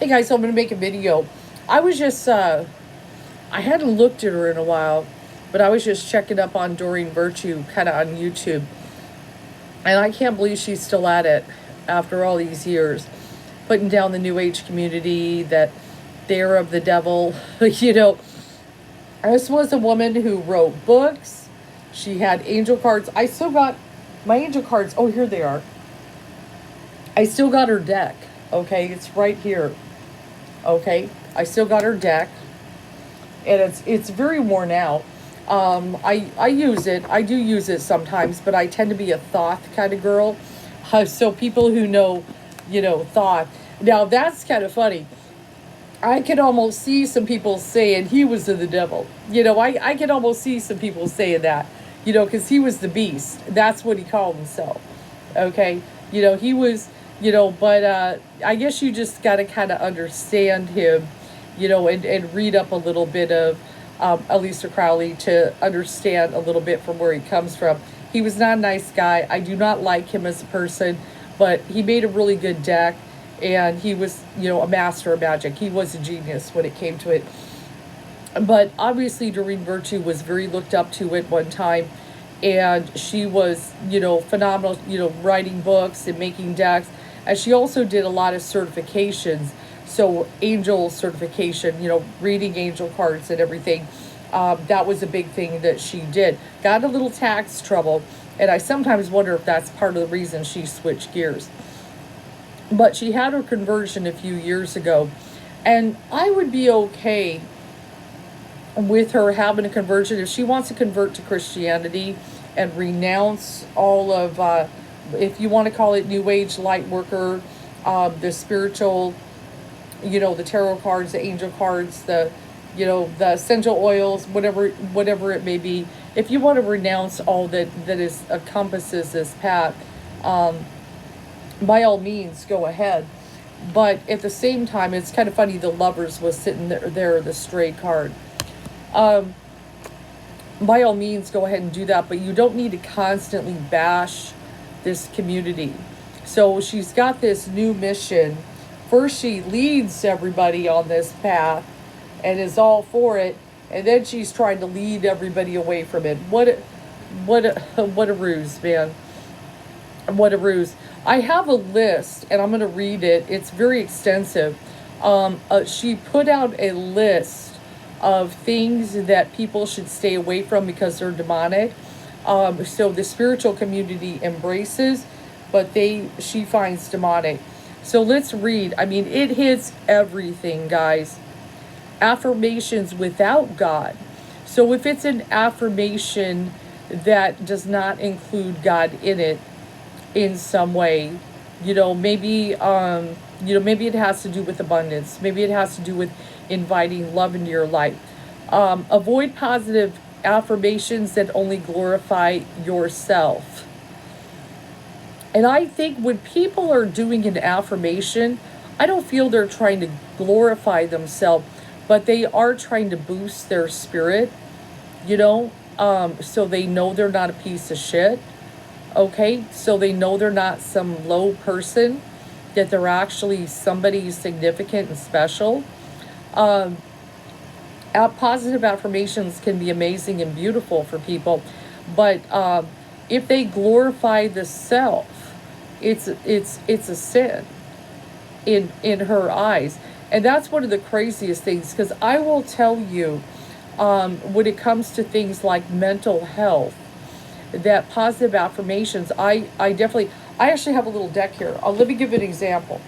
Hey guys, so I'm going to make a video. I was just, I hadn't looked at her in a while, but I was just checking up on Doreen Virtue kind of on YouTube. And I can't believe she's still at it after all these years, putting down the New Age community, that they're of the devil. You know, this was a woman who wrote books. She had angel cards. I still got my angel cards. Oh, here they are. I still got her deck. Okay, it's right here. Okay, I still got her deck, and it's very worn out. I use it. I do use it sometimes, but I tend to be a thoth kind of girl. So people who know, thoth. Now that's kind of funny. I can almost see some people saying he was of the devil. I can almost see some people saying that, because he was the beast. That's what he called himself. Okay, he was, but I guess you just got to kind of understand him, and read up a little bit of Aleister Crowley to understand a little bit from where he comes from. He was not a nice guy. I do not like him as a person, but he made a really good deck, and he was, a master of magic. He was a genius when it came to it. But obviously, Doreen Virtue was very looked up to at one time, and she was, phenomenal, writing books and making decks. And she also did a lot of certifications. So angel certification, reading angel cards and everything. That was a big thing that she did. Got a little tax trouble, and I sometimes wonder if that's part of the reason she switched gears. But she had her conversion a few years ago, and I would be okay with her having a conversion if she wants to convert to Christianity and renounce all of, if you want to call it New Age light worker, the spiritual, the tarot cards, the angel cards, the essential oils, whatever it may be. If you want to renounce all that is encompasses this path, by all means, go ahead. But at the same time, it's kind of funny. The Lovers was sitting there, the stray card. By all means, go ahead and do that. But you don't need to constantly bash this community. So she's got this new mission. First, she leads everybody on this path and is all for it, and then she's trying to lead everybody away from it. What a ruse, man. What a ruse. I have a list, and I'm going to read it. It's very extensive. She put out a list of things that people should stay away from because they're demonic. So the spiritual community embraces, but she finds demonic. So let's read. I mean, it hits everything, guys. Affirmations without God. So if it's an affirmation that does not include God in it in some way, maybe it has to do with abundance. Maybe it has to do with inviting love into your life. Avoid positive affirmations that only glorify yourself. And I think when people are doing an affirmation, I don't feel they're trying to glorify themselves, but they are trying to boost their spirit, so they know they're not a piece of shit. Okay, so they know they're not some low person, that they're actually somebody significant and special. Positive affirmations can be amazing and beautiful for people, but if they glorify the self, it's a sin in her eyes. And that's one of the craziest things, because I will tell you, when it comes to things like mental health, that positive affirmations, I actually have a little deck here. Let me give an example.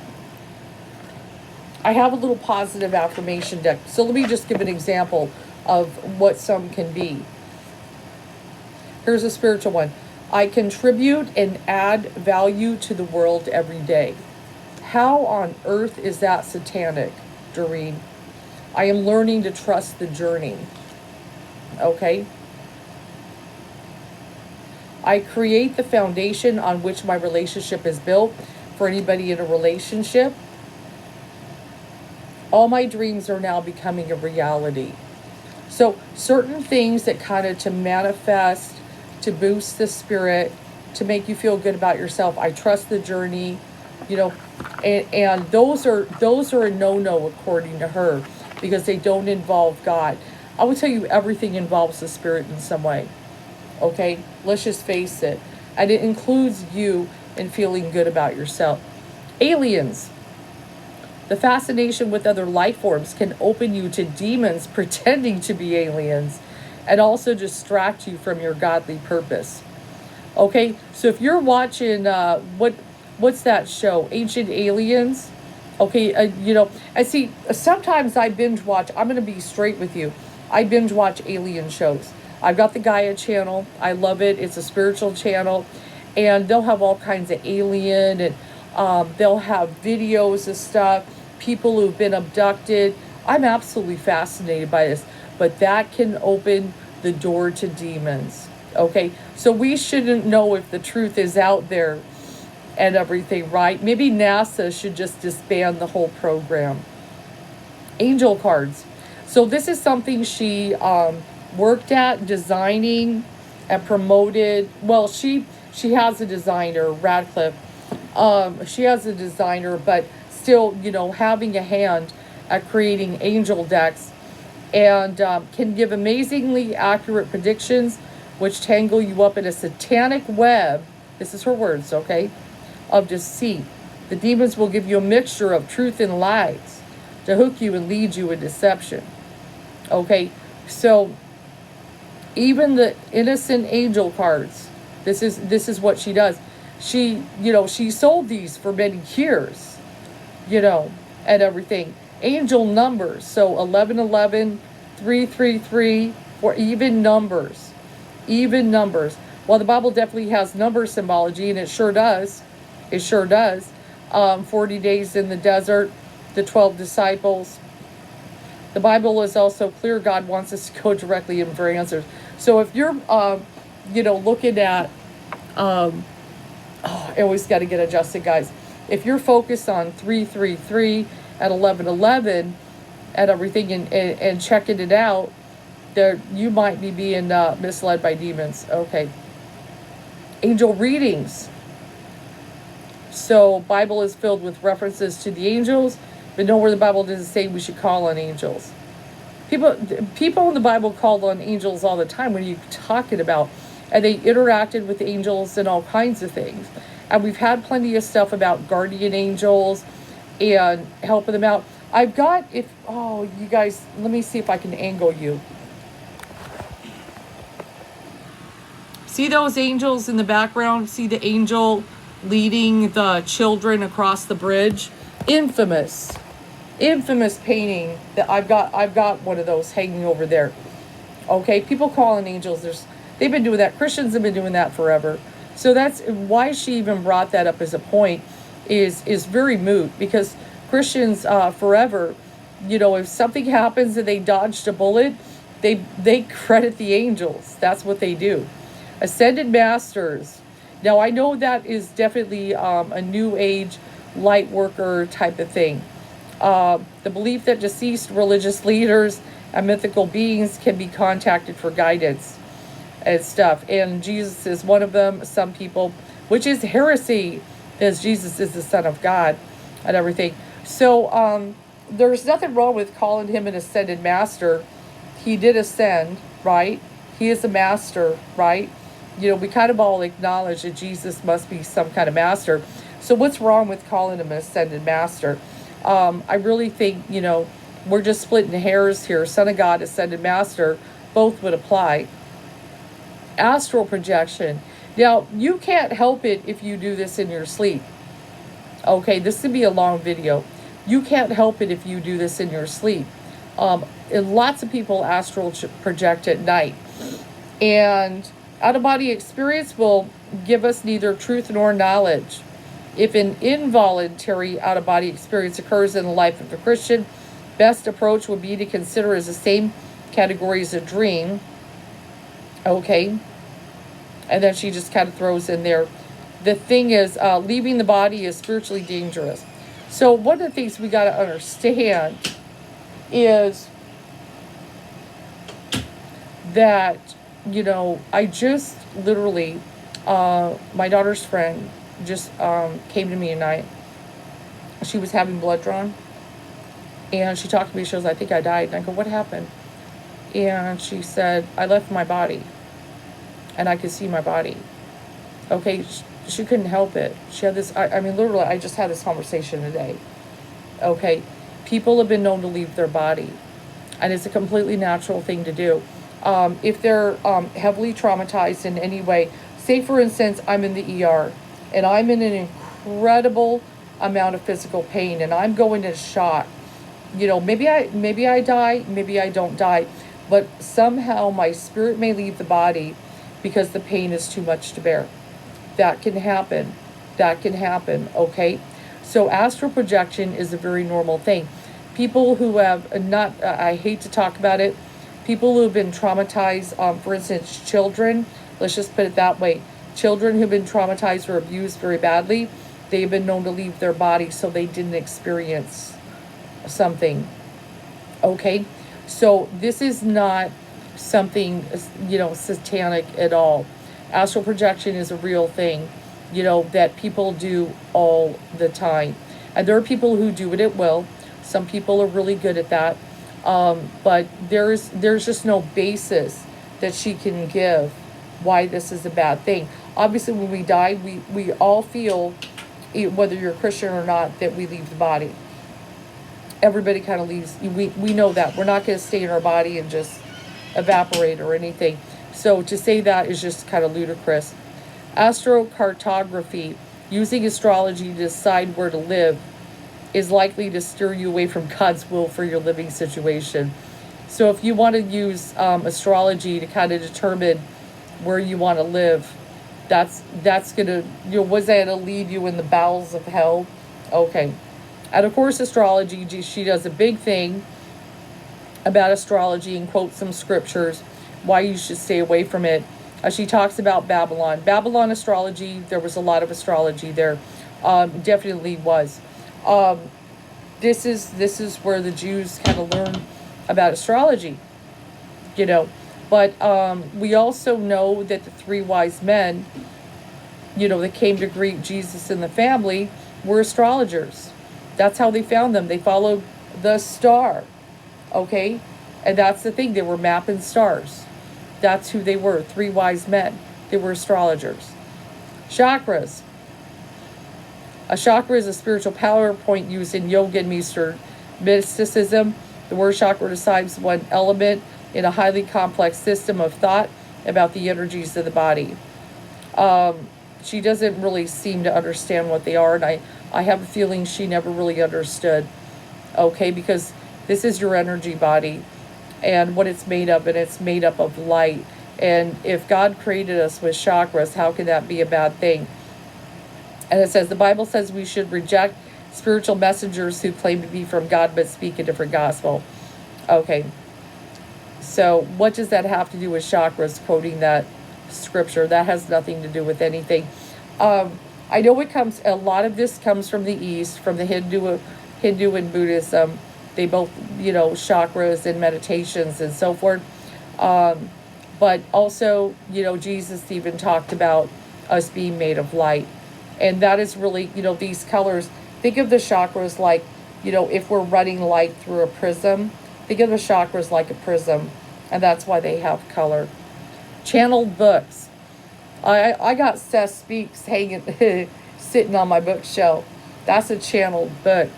I have a little positive affirmation deck. So let me just give an example of what some can be. Here's a spiritual one. I contribute and add value to the world every day. How on earth is that satanic, Doreen? I am learning to trust the journey. Okay? I create the foundation on which my relationship is built. For anybody in a relationship, all my dreams are now becoming a reality. So certain things that kind of to manifest, to boost the spirit, to make you feel good about yourself. I trust the journey. you know, and those are a no-no according to her, because they don't involve God. I will tell you, everything involves the spirit in some way. Okay, let's just face it, and it includes you in feeling good about yourself. Aliens. The fascination with other life forms can open you to demons pretending to be aliens, and also distract you from your godly purpose. Okay, so if you're watching what's that show, Ancient Aliens? Okay, I see. Sometimes I binge watch. I'm gonna be straight with you. I binge watch alien shows. I've got the Gaia channel. I love it. It's a spiritual channel, and they'll have all kinds of alien, and they'll have videos of stuff, people who've been abducted. I'm absolutely fascinated by this, but that can open the door to demons. Okay, so we shouldn't know if the truth is out there and everything, right? Maybe NASA should just disband the whole program. Angel cards. So this is something she worked at designing and promoted. Well, she has a designer, Radcliffe. She has a designer, but still, having a hand at creating angel decks, and can give amazingly accurate predictions, which tangle you up in a satanic web. This is her words, okay? Of deceit. The demons will give you a mixture of truth and lies to hook you and lead you in deception. Okay, so even the innocent angel cards, this is what she does. She sold these for many years, and everything. Angel numbers, so 1111, 333, or even numbers. Even numbers. Well, the Bible definitely has number symbology, and it sure does. It sure does. 40 days in the desert, the 12 disciples. The Bible is also clear. God wants us to go directly in for answers. So if you're, looking at, I always got to get adjusted, guys. If you're focused on 333 at 1111 and everything, and checking it out, there you might be being misled by demons. Okay. Angel readings. So Bible is filled with references to the angels, but nowhere the Bible doesn't say we should call on angels. People in the Bible called on angels all the time. What are you talking about? And they interacted with angels and all kinds of things. And we've had plenty of stuff about guardian angels and helping them out. I've got, you guys, let me see if I can angle you. See those angels in the background? See the angel leading the children across the bridge? Infamous painting that I've got one of those hanging over there. Okay, people calling angels, they've been doing that. Christians have been doing that forever. So that's why she even brought that up as a point, is very moot, because Christians forever, if something happens and they dodged a bullet, they credit the angels. That's what they do. Ascended masters. Now I know that is definitely a new age light worker type of thing. The belief that deceased religious leaders and mythical beings can be contacted for guidance and stuff. And Jesus is one of them, some people, which is heresy, as Jesus is the Son of God and everything. So there's nothing wrong with calling him an ascended master. He did ascend, right? He is a master, right? We kind of all acknowledge that Jesus must be some kind of master. So what's wrong with calling him an ascended master? I really think, we're just splitting hairs here. Son of God, ascended master, both would apply. Astral projection. Now, you can't help it if you do this in your sleep. Okay, this could be a long video. You can't help it if you do this in your sleep. And lots of people astral project at night. And out-of-body experience will give us neither truth nor knowledge. If an involuntary out-of-body experience occurs in the life of a Christian, best approach would be to consider as the same category as a dream. Okay. And then she just kind of throws in there. The thing is, leaving the body is spiritually dangerous. So one of the things we got to understand is that, I just literally, my daughter's friend just came to me tonight, She was having blood drawn. And she talked to me. She goes, I think I died. And I go, what happened? And she said, I left my body. And I could see my body. Okay, she couldn't help it. She had this, I mean, literally, I just had this conversation today. Okay, people have been known to leave their body. And it's a completely natural thing to do. If they're heavily traumatized in any way, say for instance, I'm in the ER and I'm in an incredible amount of physical pain and I'm going into shock. You know, maybe I die, maybe I don't die, but somehow my spirit may leave the body because the pain is too much to bear. That can happen. That can happen, okay? So astral projection is a very normal thing. People who have not, I hate to talk about it, people who have been traumatized, for instance, children, let's just put it that way. Children who've been traumatized or abused very badly, they've been known to leave their body so they didn't experience something. Okay? So this is not something, you know, satanic at all. Astral projection is a real thing, you know, that people do all the time. And there are people who do it at will. Some people are really good at that. But there's just no basis that she can give why this is a bad thing. Obviously, when we die, we all feel, whether you're a Christian or not, that we leave the body. Everybody kind of leaves. We know that. We're not going to stay in our body and just evaporate or anything. So to say that is just kind of ludicrous. Astrocartography, using astrology to decide where to live, is likely to steer you away from God's will for your living situation. So if you want to use astrology to kind of determine where you want to live, that's gonna, you know, was that to lead you in the bowels of hell? Okay. And of course, astrology, she does a big thing about astrology and quotes some scriptures why you should stay away from it. She talks about Babylon astrology. There was a lot of astrology there. Definitely was. This is where the Jews kind of learned about astrology, you know. But we also know that the three wise men, you know, that came to greet Jesus and the family were astrologers. That's how they found them. They followed the star, okay? And that's the thing. They were mapping stars. That's who they were, three wise men. They were astrologers. Chakras. A chakra is a spiritual power point used in yoga and mysticism. The word chakra describes one element in a highly complex system of thought about the energies of the body. She doesn't really seem to understand what they are, and I have a feeling she never really understood. Okay, because this is your energy body and what it's made of, and it's made up of light. And if God created us with chakras, how can that be a bad thing? And it says, the Bible says we should reject spiritual messengers who claim to be from God but speak a different gospel. Okay. So what does that have to do with chakras, quoting that scripture? That has nothing to do with anything. I know a lot of this comes from the East, from the Hindu and Buddhism. They both, you know, chakras and meditations and so forth. But also, you know, Jesus even talked about us being made of light. And that is really, you know, these colors. Think of the chakras like, you know, if we're running light through a prism, think of the chakras like a prism. And that's why they have color. Channeled books. I got Seth Speaks hanging, sitting on my bookshelf. That's a channeled book.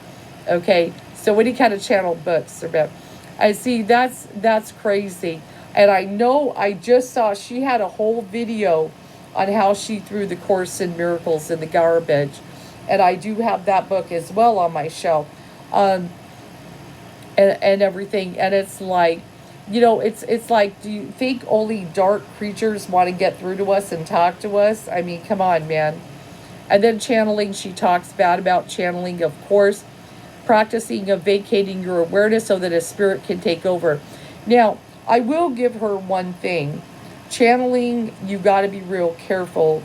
Okay. So any kind of channeled books are about. I see that's crazy. And I know I just saw she had a whole video on how she threw the Course in Miracles in the garbage. And I do have that book as well on my shelf. And everything. And it's like, you know, it's like, do you think only dark creatures want to get through to us and talk to us? I mean, come on, man. And then channeling, she talks bad about channeling, of course. Practicing of vacating your awareness so that a spirit can take over. Now, I will give her one thing. Channeling, you got to be real careful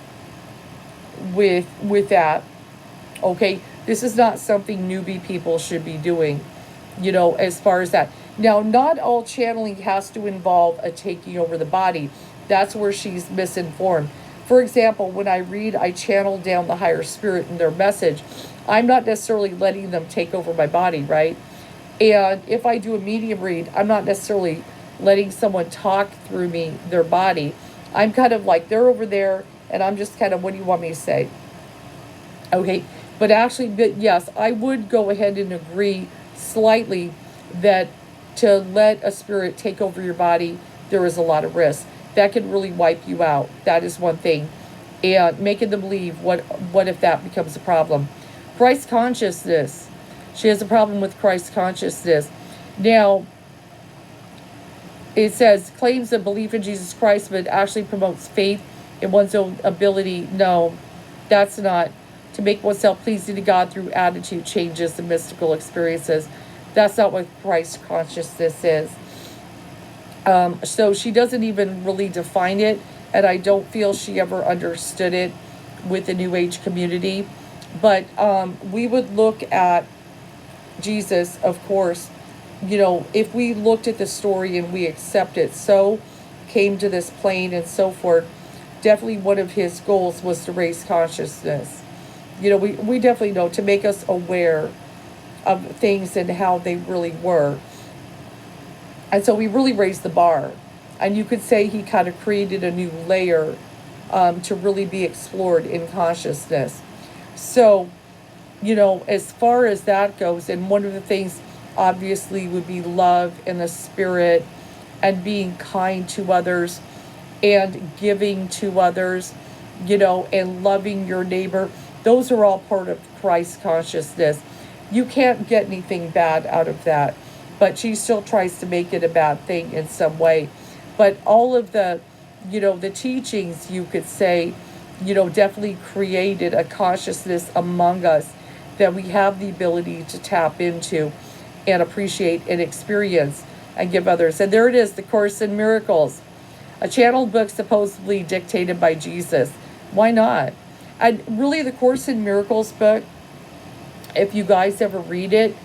with that. Okay? This is not something newbie people should be doing, you know, as far as that. Now, not all channeling has to involve a taking over the body. That's where she's misinformed. For example, when I channel down the higher spirit in their message, I'm not necessarily letting them take over my body, right? And if I do a medium read, I'm not necessarily letting someone talk through me, their body. I'm kind of like, they're over there, and I'm just kind of, what do you want me to say? Okay, but yes, I would go ahead and agree slightly that to let a spirit take over your body, there is a lot of risk. That can really wipe you out. That is one thing. And making them leave, what if that becomes a problem? Christ consciousness. She has a problem with Christ consciousness. Now, it says claims of belief in Jesus Christ, but actually promotes faith in one's own ability. No, that's not. To make oneself pleasing to God through attitude changes and mystical experiences. That's not what Christ consciousness is. So she doesn't even really define it, and I don't feel she ever understood it with the New Age community. But we would look at Jesus, of course, if we looked at the story and we accept it, so came to this plane and so forth, definitely one of his goals was to raise consciousness. We definitely know, to make us aware of things and how they really were. And so we really raised the bar. And you could say he kind of created a new layer to really be explored in consciousness. So, as far as that goes, and one of the things obviously would be love and the spirit and being kind to others and giving to others, and loving your neighbor. Those are all part of Christ consciousness. You can't get anything bad out of that, but she still tries to make it a bad thing in some way. But all of the, the teachings, you could say, definitely created a consciousness among us that we have the ability to tap into and appreciate and experience and give others. And there it is, the Course in Miracles, a channeled book supposedly dictated by Jesus. Why not? And really, the Course in Miracles book, if you guys ever read it,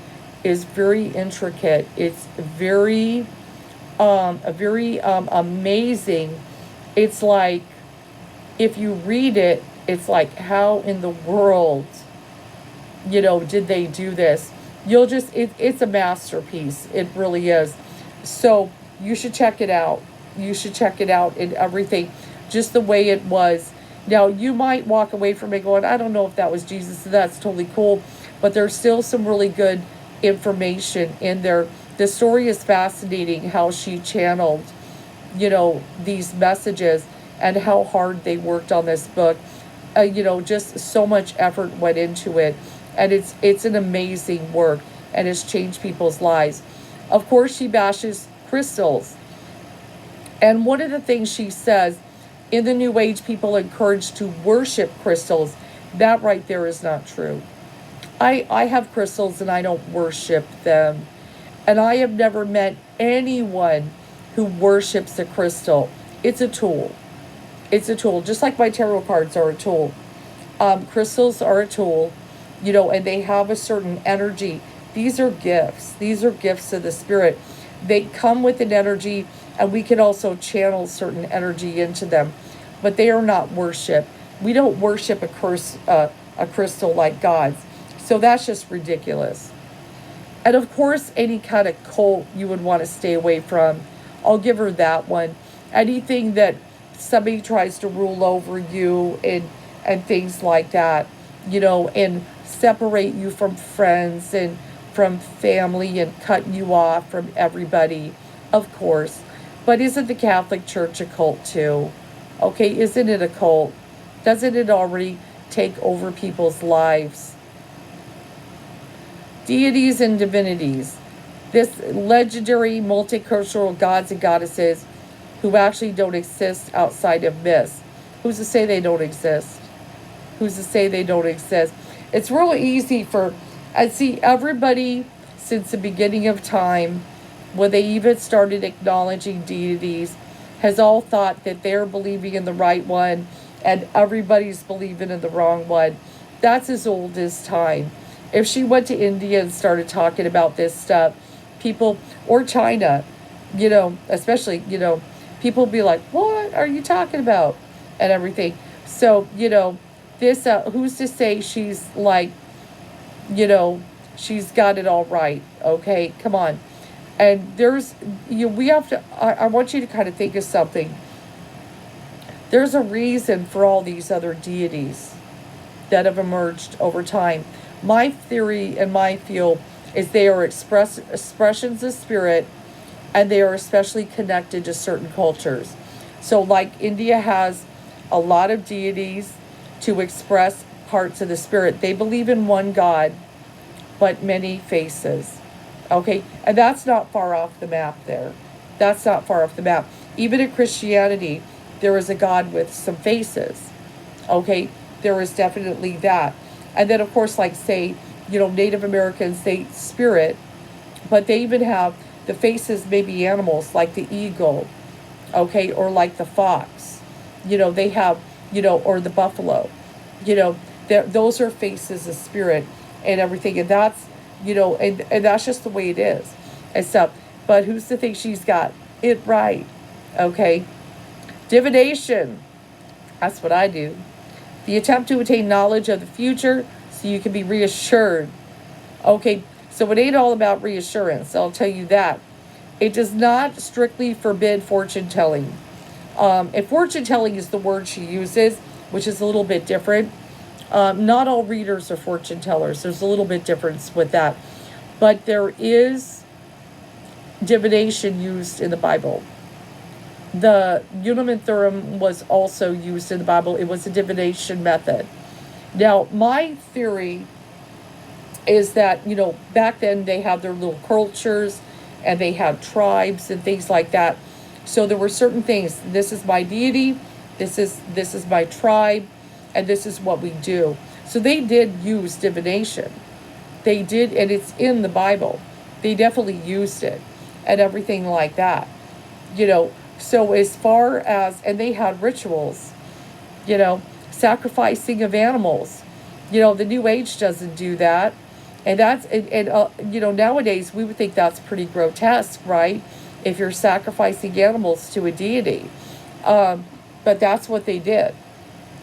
is very intricate. It's very amazing. It's like, if you read it, it's like, how in the world, did they do this? It's a masterpiece. It really is. So you should check it out. You should check it out and everything, just the way it was. Now, you might walk away from it going, I don't know if that was Jesus. That's totally cool. But there's still some really good information in there. The story is fascinating, how she channeled, these messages and how hard they worked on this book. Just so much effort went into it. And it's an amazing work, and it's changed people's lives. Of course, she bashes crystals. And one of the things she says, in the New Age, people are encouraged to worship crystals. That right there is not true. I have crystals and I don't worship them. And I have never met anyone who worships a crystal. It's a tool. It's a tool. Just like my tarot cards are a tool. Crystals are a tool, and they have a certain energy. These are gifts. These are gifts of the spirit. They come with an energy, and we can also channel certain energy into them. But they are not worship. We don't worship a crystal like gods. So that's just ridiculous. And of course, any kind of cult you would want to stay away from. I'll give her that one. Anything that somebody tries to rule over you and things like that, and separate you from friends and from family and cut you off from everybody, of course. But isn't the Catholic Church a cult too? Okay, isn't it a cult? Doesn't it already take over people's lives? Deities and divinities. This legendary multicultural gods and goddesses who actually don't exist outside of myths. Who's to say they don't exist? Who's to say they don't exist? It's real easy I see everybody since the beginning of time, when they even started acknowledging deities, has all thought that they're believing in the right one and everybody's believing in the wrong one. That's as old as time. If she went to India and started talking about this stuff, people, or China, especially, people be like, what are you talking about? And everything. So, this, who's to say she's like, you know, she's got it all right. Okay, come on. And we have to, I want you to kind of think of something. There's a reason for all these other deities that have emerged over time. My theory and my feel is they are expressions of spirit, and they are especially connected to certain cultures. So, like India has a lot of deities to express parts of the spirit. They believe in one God, but many faces. Okay, and that's not far off the map there. That's not far off the map. Even in Christianity, there is a God with some faces. Okay, there is definitely that. And then, of course, like, say, Native Americans, they spirit, but they even have the faces, maybe animals like the eagle, okay, or like the fox. They have, or the buffalo. Those are faces of spirit and everything. And that's, and that's just the way it is and stuff. But who's to think she's got it right? Okay. Divination. That's what I do. The attempt to attain knowledge of the future so you can be reassured. Okay, so it ain't all about reassurance, I'll tell you that. It does not strictly forbid fortune telling. And fortune telling is the word she uses, which is a little bit different. Not all readers are fortune tellers. There's a little bit difference with that. But there is divination used in the Bible. The Unum and Thummim was also used in the Bible. It was a divination method. Now, my theory is that, back then they had their little cultures and they had tribes and things like that. So there were certain things. This is my deity, this is my tribe, and this is what we do. So they did use divination. They did, and it's in the Bible. They definitely used it and everything like that. So as far as, and they had rituals, sacrificing of animals. The New Age doesn't do that. And that's, nowadays we would think that's pretty grotesque, right? If you're sacrificing animals to a deity. But that's what they did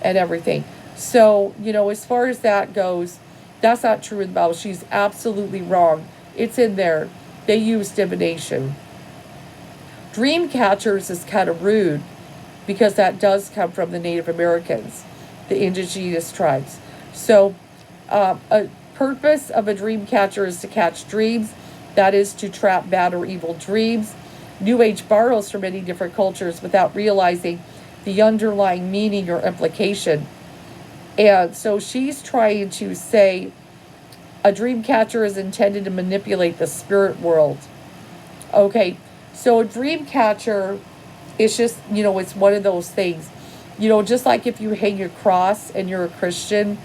and everything. So, as far as that goes, that's not true in the Bible. She's absolutely wrong. It's in there. They use divination. Dream catchers is kind of rude because that does come from the Native Americans, the indigenous tribes. So, a purpose of a dream catcher is to catch dreams. That is to trap bad or evil dreams. New Age borrows from many different cultures without realizing the underlying meaning or implication. And so she's trying to say a dream catcher is intended to manipulate the spirit world. Okay, so a dream catcher is just, it's one of those things. Just like if you hang a cross and you're a Christian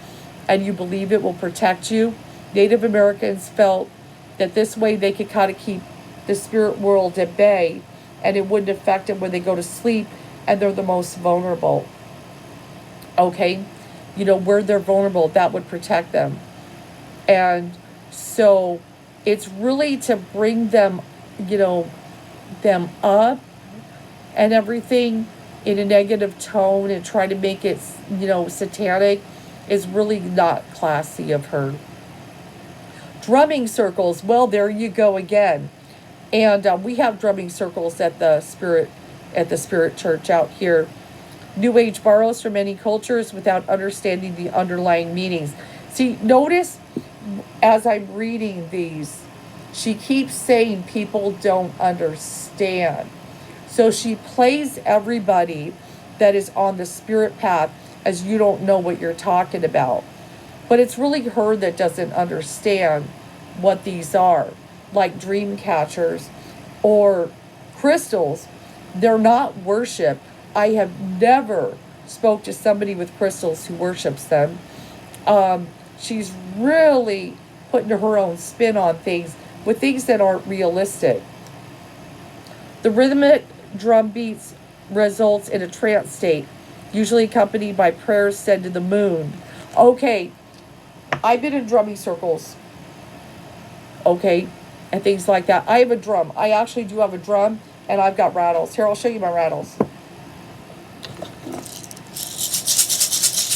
and you believe it will protect you, Native Americans felt that this way they could kind of keep the spirit world at bay and it wouldn't affect them when they go to sleep and they're the most vulnerable. Okay, where they're vulnerable, that would protect them. And so it's really to bring them, them up and everything in a negative tone and try to make it, satanic is really not classy of her. Drumming circles, well, there you go again. And we have drumming circles at the Spirit Church out here. New Age borrows from many cultures without understanding the underlying meanings. See, notice as I'm reading these, she keeps saying people don't understand. So she plays everybody that is on the spirit path as you don't know what you're talking about. But it's really her that doesn't understand what these are, like dream catchers or crystals. They're not worship. I have never spoke to somebody with crystals who worships them. She's really putting her own spin on things with things that aren't realistic. The rhythmic drum beats results in a trance state, usually accompanied by prayers said to the moon. Okay, I've been in drumming circles, okay, and things like that. I have a drum. I actually do have a drum, and I've got rattles. Here, I'll show you my rattles.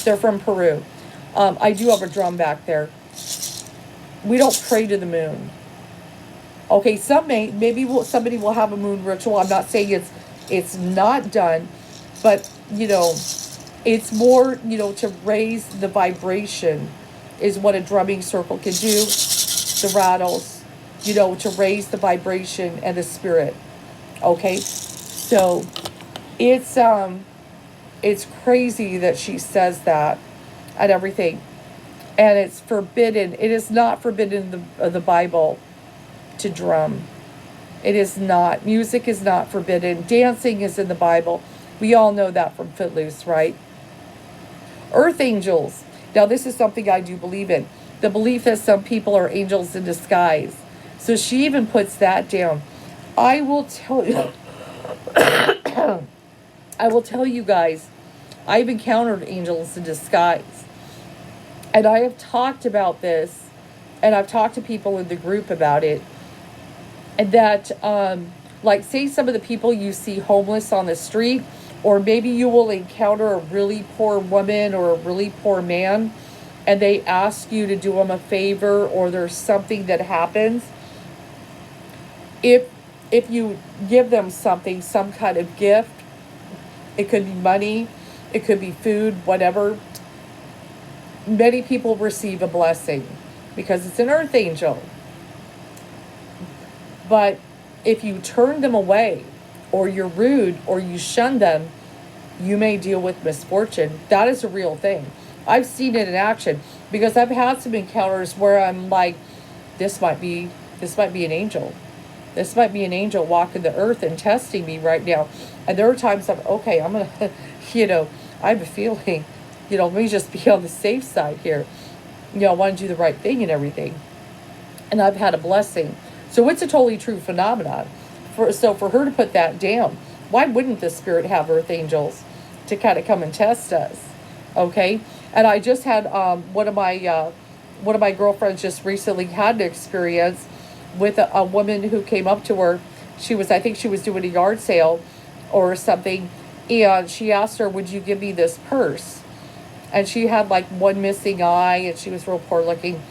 They're from Peru. I do have a drum back there. We don't pray to the moon. Okay, somebody will have a moon ritual. I'm not saying it's not done, but it's more to raise the vibration is what a drumming circle can do. The rattles, to raise the vibration and the spirit. Okay, so it's crazy that she says that and everything, and it's forbidden. It is not forbidden in the Bible to drum. It is not. Music is not forbidden. Dancing is in the Bible. We all know that from Footloose, right? Earth angels. Now, this is something I do believe in. The belief that some people are angels in disguise. So she even puts that down. I will tell you, I will tell you guys, I've encountered angels in disguise. And I have talked about this, and I've talked to people in the group about it. And that, like, say some of the people you see homeless on the street, or maybe you will encounter a really poor woman or a really poor man, and they ask you to do them a favor, or there's something that happens. If you give them something, some kind of gift, it could be money, it could be food, whatever, many people receive a blessing because it's an earth angel. But if you turn them away, or you're rude, or you shun them, you may deal with misfortune. That is a real thing. I've seen it in action because I've had some encounters where I'm like, this might be an angel. This might be an angel walking the earth and testing me right now. And there are times I'm going to, I have a feeling, let me just be on the safe side here. I want to do the right thing and everything. And I've had a blessing. So it's a totally true phenomenon. So for her to put that down, why wouldn't the spirit have earth angels to kind of come and test us? Okay? And I just had one of my girlfriends just recently had an experience with a woman who came up to her. I think she was doing a yard sale or something, and she asked her, would you give me this purse? And she had like one missing eye, and she was real poor looking.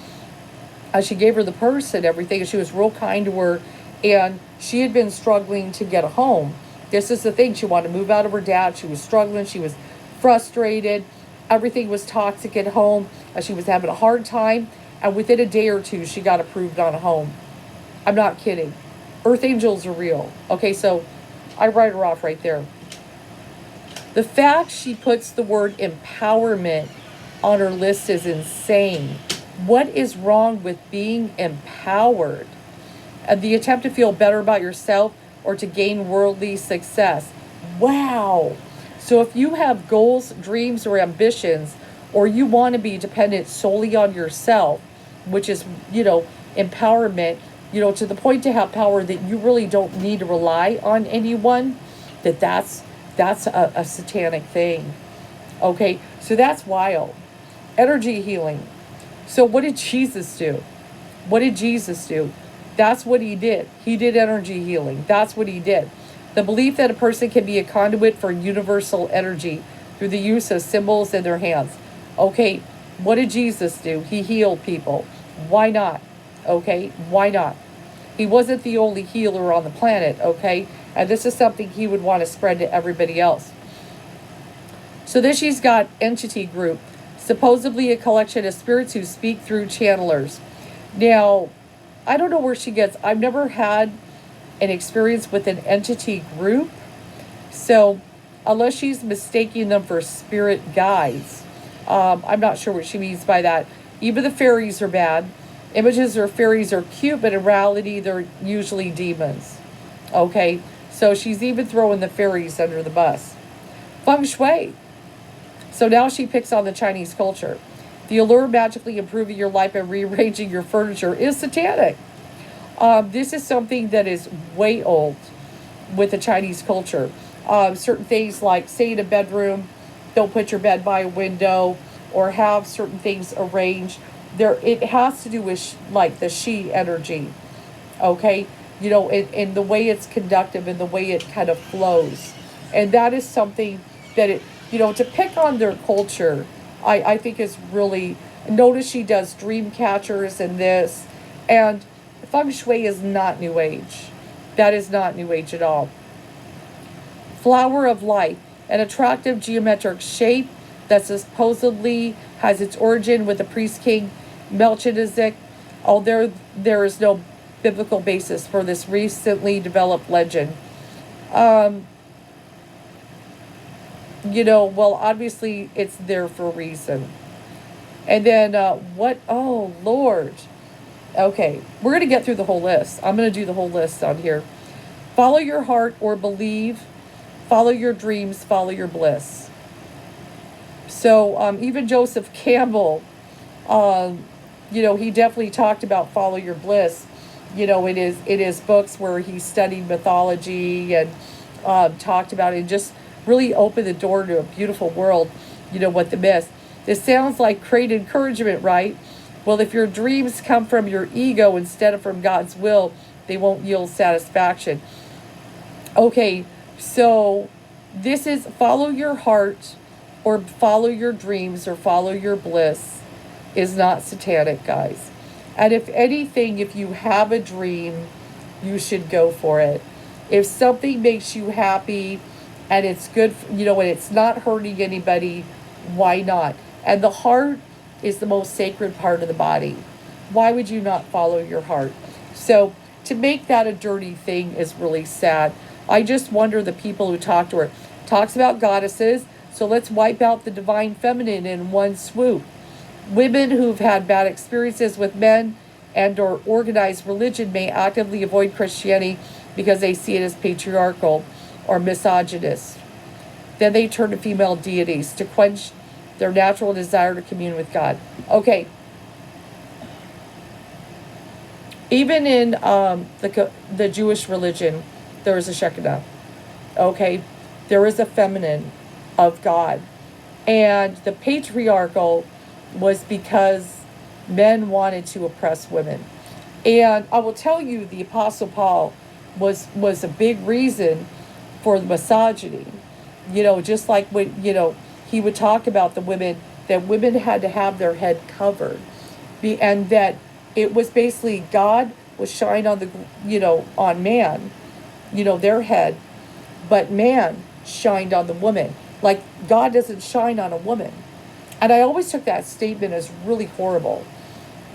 And she gave her the purse and everything, and she was real kind to her, and she had been struggling to get a home. This is the thing, she wanted to move out of her dad. She was struggling, she was frustrated, everything was toxic at home, and she was having a hard time, and within a day or two she got approved on a home. I'm not kidding. Earth angels are real. Okay, so I write her off right there. The fact she puts the word empowerment on her list is insane. What is wrong with being empowered? The attempt to feel better about yourself or to gain worldly success. Wow. So if you have goals, dreams, or ambitions, or you want to be dependent solely on yourself, which is, empowerment, to the point to have power that you really don't need to rely on anyone, that's a satanic thing. Okay, so that's wild. Energy healing. So what did Jesus do? What did Jesus do? That's what he did. He did energy healing. That's what he did. The belief that a person can be a conduit for universal energy through the use of symbols in their hands. Okay, what did Jesus do? He healed people. Why not? Okay, why not? He wasn't the only healer on the planet, okay? And this is something he would want to spread to everybody else. So then she's got entity group, supposedly a collection of spirits who speak through channelers. Now, I don't know where she gets, I've never had an experience with an entity group. So unless she's mistaking them for spirit guides, I'm not sure what she means by that. Even the fairies are bad. Images of fairies are cute, but in reality, they're usually demons. Okay, so she's even throwing the fairies under the bus. Feng Shui. So now she picks on the Chinese culture. The allure of magically improving your life and rearranging your furniture is satanic. This is something that is way old with the Chinese culture. Certain things like, say in a bedroom, don't put your bed by a window, or have certain things arranged. It has to do with like the she energy, okay? In the way it's conductive and the way it kind of flows. And that is something that to pick on their culture I think is really, notice she does dream catchers and this. And feng shui is not new age. That is not new age at all. Flower of life, an attractive geometric shape that supposedly has its origin with the priest king Melchizedek, although there is no biblical basis for this recently developed legend. Um, well, obviously it's there for a reason. And then what? Oh, Lord. Okay, we're going to get through the whole list. I'm going to do the whole list on here. Follow your heart or believe. Follow your dreams. Follow your bliss. So even Joseph Campbell, he definitely talked about follow your bliss. It is books where he studied mythology and talked about it and just really opened the door to a beautiful world, what the myths. This sounds like great encouragement, right? Well, if your dreams come from your ego instead of from God's will, they won't yield satisfaction. Okay, so this is follow your heart or follow your dreams or follow your bliss is not satanic, guys. And if anything, if you have a dream, you should go for it. If something makes you happy and it's good, and it's not hurting anybody, why not? And the heart is the most sacred part of the body. Why would you not follow your heart? So to make that a dirty thing is really sad. I just wonder the people who talk to her. Talks about goddesses, so let's wipe out the divine feminine in one swoop. Women who've had bad experiences with men and or organized religion may actively avoid Christianity because they see it as patriarchal or misogynist. Then they turn to female deities to quench their natural desire to commune with God. Okay. Even in the Jewish religion, there is a Shekinah. Okay. There is a feminine of God. And the patriarchal was because men wanted to oppress women. And I will tell you, the Apostle Paul was a big reason for the misogyny. Just like when, he would talk about the women, that women had to have their head covered. And that it was basically God was shine on on man, their head, but man shined on the woman. Like God doesn't shine on a woman. And I always took that statement as really horrible.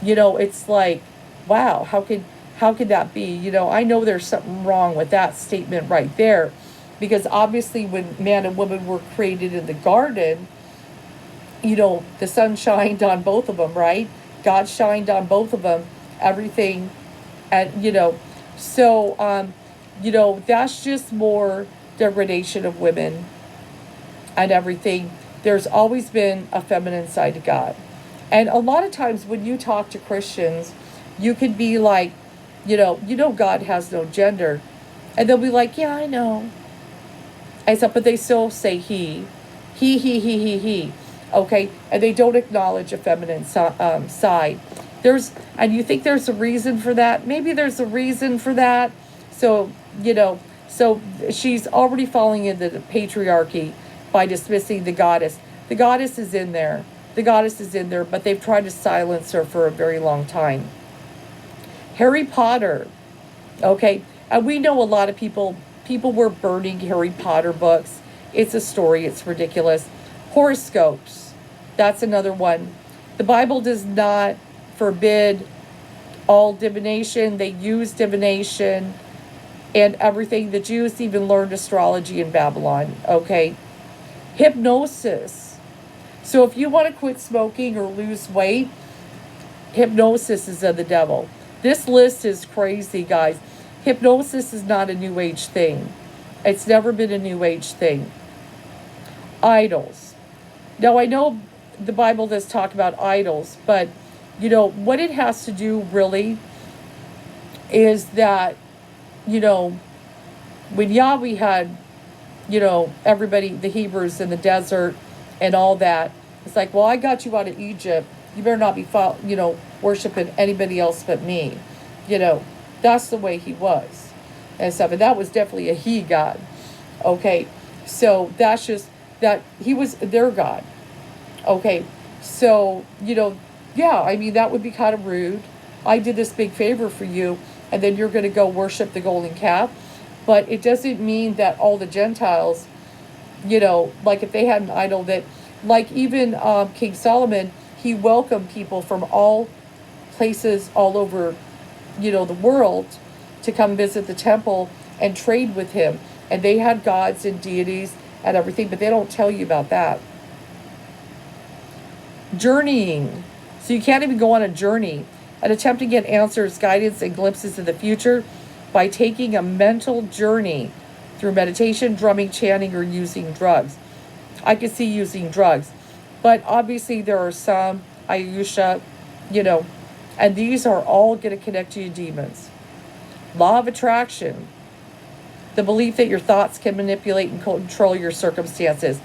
It's like, wow, how could that be? I know there's something wrong with that statement right there. Because obviously when man and woman were created in the garden, the sun shined on both of them, right? God shined on both of them, everything. And, so, that's just more degradation of women and everything. There's always been a feminine side to God. And a lot of times when you talk to Christians, you could be like, God has no gender. And they'll be like, yeah, I know. I said, but they still say he. Okay, and they don't acknowledge a feminine side. And you think there's a reason for that? Maybe there's a reason for that. So, so she's already falling into the patriarchy by dismissing the goddess. The goddess is in there. But they've tried to silence her for a very long time. Harry Potter. Okay, and we know a lot of people were burning Harry Potter books. It's a story. It's ridiculous. Horoscopes. That's another one. The Bible does not forbid all divination. They use divination and everything. The Jews even learned astrology in Babylon. Okay. Hypnosis. So if you want to quit smoking or lose weight, hypnosis is of the devil. This list is crazy, guys. Hypnosis is not a new age thing. It's never been a new age thing. Idols. Now, I know the Bible does talk about idols, but, what it has to do really is that, when Yahweh had, everybody, the Hebrews in the desert and all that, it's like, well, I got you out of Egypt. You better not be, worshiping anybody else but me. That's the way he was and stuff. And that was definitely a he God. Okay. So that's just that he was their God. Okay, so, yeah, I mean, that would be kind of rude. I did this big favor for you, and then you're going to go worship the golden calf. But it doesn't mean that all the Gentiles, like if they had an idol that, like even King Solomon, he welcomed people from all places all over, the world to come visit the temple and trade with him. And they had gods and deities and everything, but they don't tell you about that. Journeying. So you can't even go on a journey. An attempt to get answers, guidance, and glimpses of the future by taking a mental journey through meditation, drumming, chanting, or using drugs. I could see using drugs. But obviously there are some, Ayusha, and these are all going to connect you to demons. Law of attraction. The belief that your thoughts can manipulate and control your circumstances.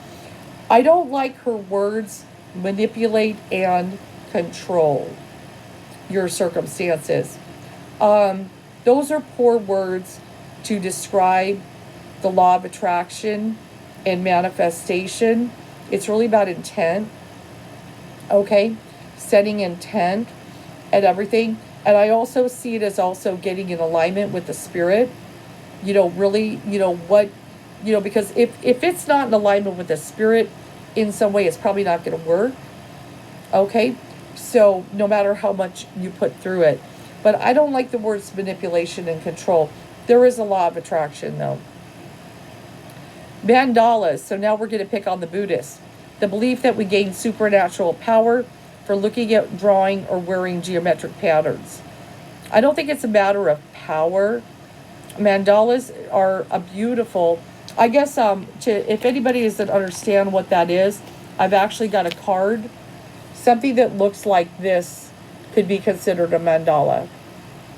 I don't like her words, manipulate and control your circumstances. Those are poor words to describe the law of attraction and manifestation. It's really about intent, okay? Setting intent and everything. And I also see it as also getting in alignment with the spirit. Really, what, because if it's not in alignment with the spirit in some way, it's probably not going to work. Okay? So no matter how much you put through it. But I don't like the words manipulation and control. There is a law of attraction, though. Mandalas. So now we're going to pick on the Buddhists. The belief that we gain supernatural power for looking at, drawing, or wearing geometric patterns. I don't think it's a matter of power. Mandalas are a beautiful, I guess, if anybody doesn't understand what that is, I've actually got a card. Something that looks like this could be considered a mandala.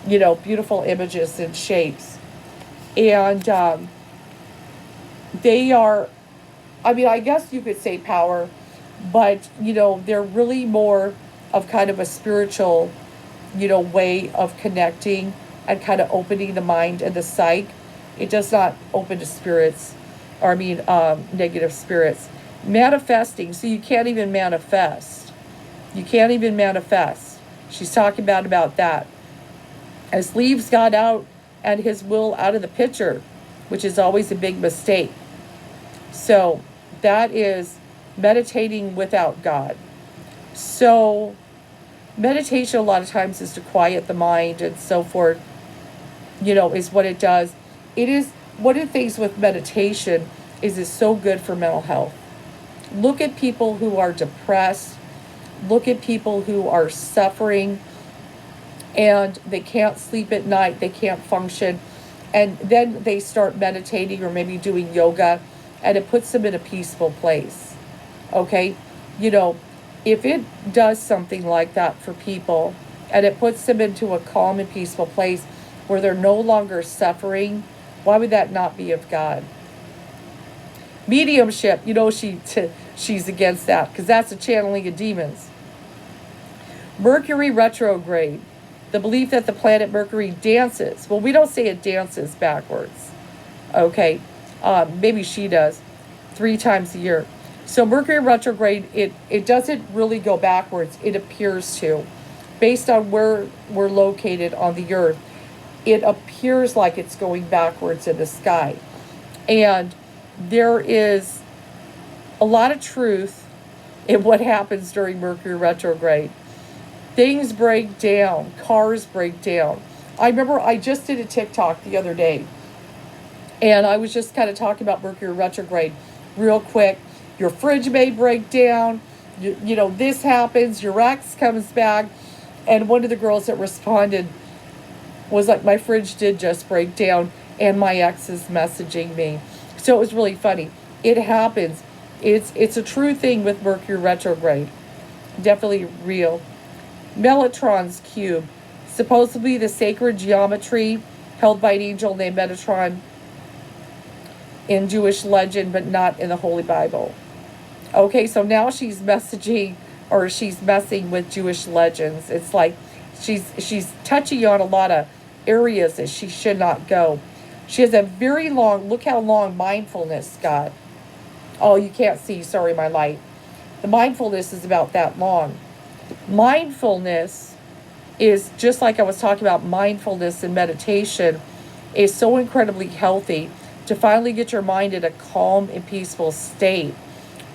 Beautiful images and shapes. And they are, I guess you could say power, but, they're really more of kind of a spiritual, way of connecting and kind of opening the mind and the psyche. It does not open to spirits, or negative spirits. Manifesting, so you can't even manifest. You can't even manifest. She's talking about that. As leaves God out and his will out of the picture, which is always a big mistake. So that is meditating without God. So meditation a lot of times is to quiet the mind and so forth, is what it does. It is, one of the things with meditation is it's so good for mental health. Look at people who are depressed. Look at people who are suffering and they can't sleep at night. They can't function. And then they start meditating or maybe doing yoga, and it puts them in a peaceful place. Okay? If it does something like that for people and it puts them into a calm and peaceful place where they're no longer suffering, why would that not be of God? Mediumship, she's against that because that's a channeling of demons. Mercury retrograde, the belief that the planet Mercury dances. Well, we don't say it dances backwards. Okay, maybe she does 3 times a year. So Mercury retrograde, it doesn't really go backwards. It appears to. Based on where we're located on the earth, it appears like it's going backwards in the sky. And there is a lot of truth in what happens during Mercury retrograde. Things break down. Cars break down. I remember I just did a TikTok the other day. And I was just kind of talking about Mercury retrograde real quick. Your fridge may break down. This happens. Your ex comes back. And one of the girls that responded was like, my fridge did just break down and my ex is messaging me. So it was really funny. It happens. It's a true thing with Mercury retrograde. Definitely real. Metatron's cube. Supposedly the sacred geometry held by an angel named Metatron in Jewish legend, but not in the Holy Bible. Okay, so now she's messaging, or she's messing with Jewish legends. It's like she's touching on a lot of areas that she should not go. She has a very long, look how long mindfulness got. Oh, you can't see, sorry, my light. The mindfulness is about that long. Mindfulness is just like I was talking about, mindfulness and meditation is so incredibly healthy to finally get your mind in a calm and peaceful state.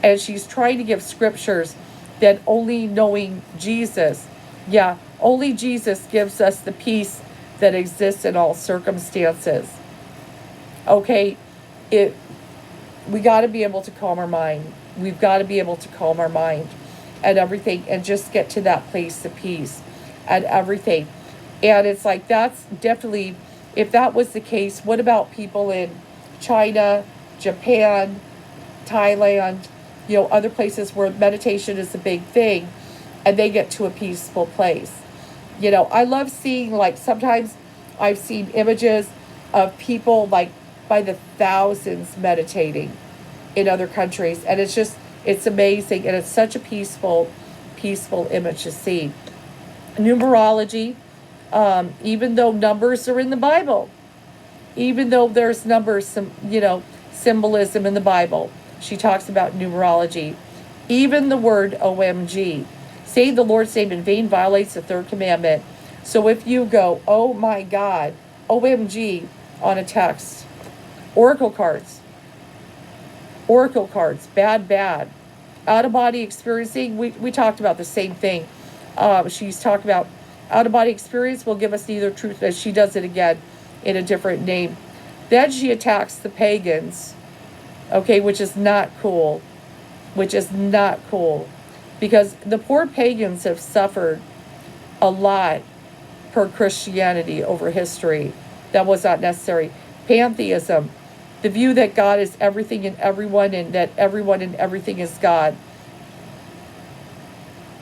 And she's trying to give scriptures that only knowing Jesus, yeah, only Jesus gives us the peace that exists in all circumstances. Okay, we got to be able to calm our mind. We've got to be able to calm our mind and everything and just get to that place of peace and everything. And it's like, that's definitely, if that was the case, what about people in China, Japan, Thailand, other places where meditation is a big thing and they get to a peaceful place? I love seeing, like, sometimes I've seen images of people like by the thousands meditating in other countries, and it's amazing, and it's such a peaceful image to see. Numerology, even though numbers are in the Bible, even though there's numbers, some symbolism in the Bible, she talks about numerology. Even the word OMG, saying the Lord's name in vain violates the third commandment. So if you go, oh my God, OMG, on a text, oracle cards, bad. Out of body experiencing, we talked about the same thing. She's talking about out of body experience will give us neither truth, as she does it again in a different name. Then she attacks the pagans, okay, which is not cool, because the poor pagans have suffered a lot per Christianity over history. That was not necessary. Pantheism, the view that God is everything and everyone, and that everyone and everything is God.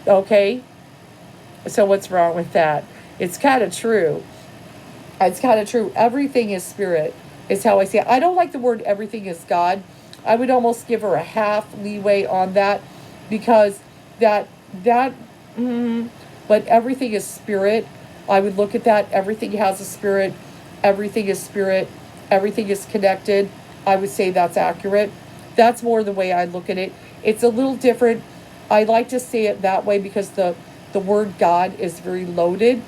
Okay? So what's wrong with that? It's kind of true. Everything is spirit, is how I see it. I don't like the word everything is God. I would almost give her a half leeway on that, because but everything is spirit. I would look at that. Everything has a spirit. Everything is spirit. Everything is connected. I would say that's accurate. That's more the way I look at it. It's a little different. I like to say it that way because the word God is very loaded,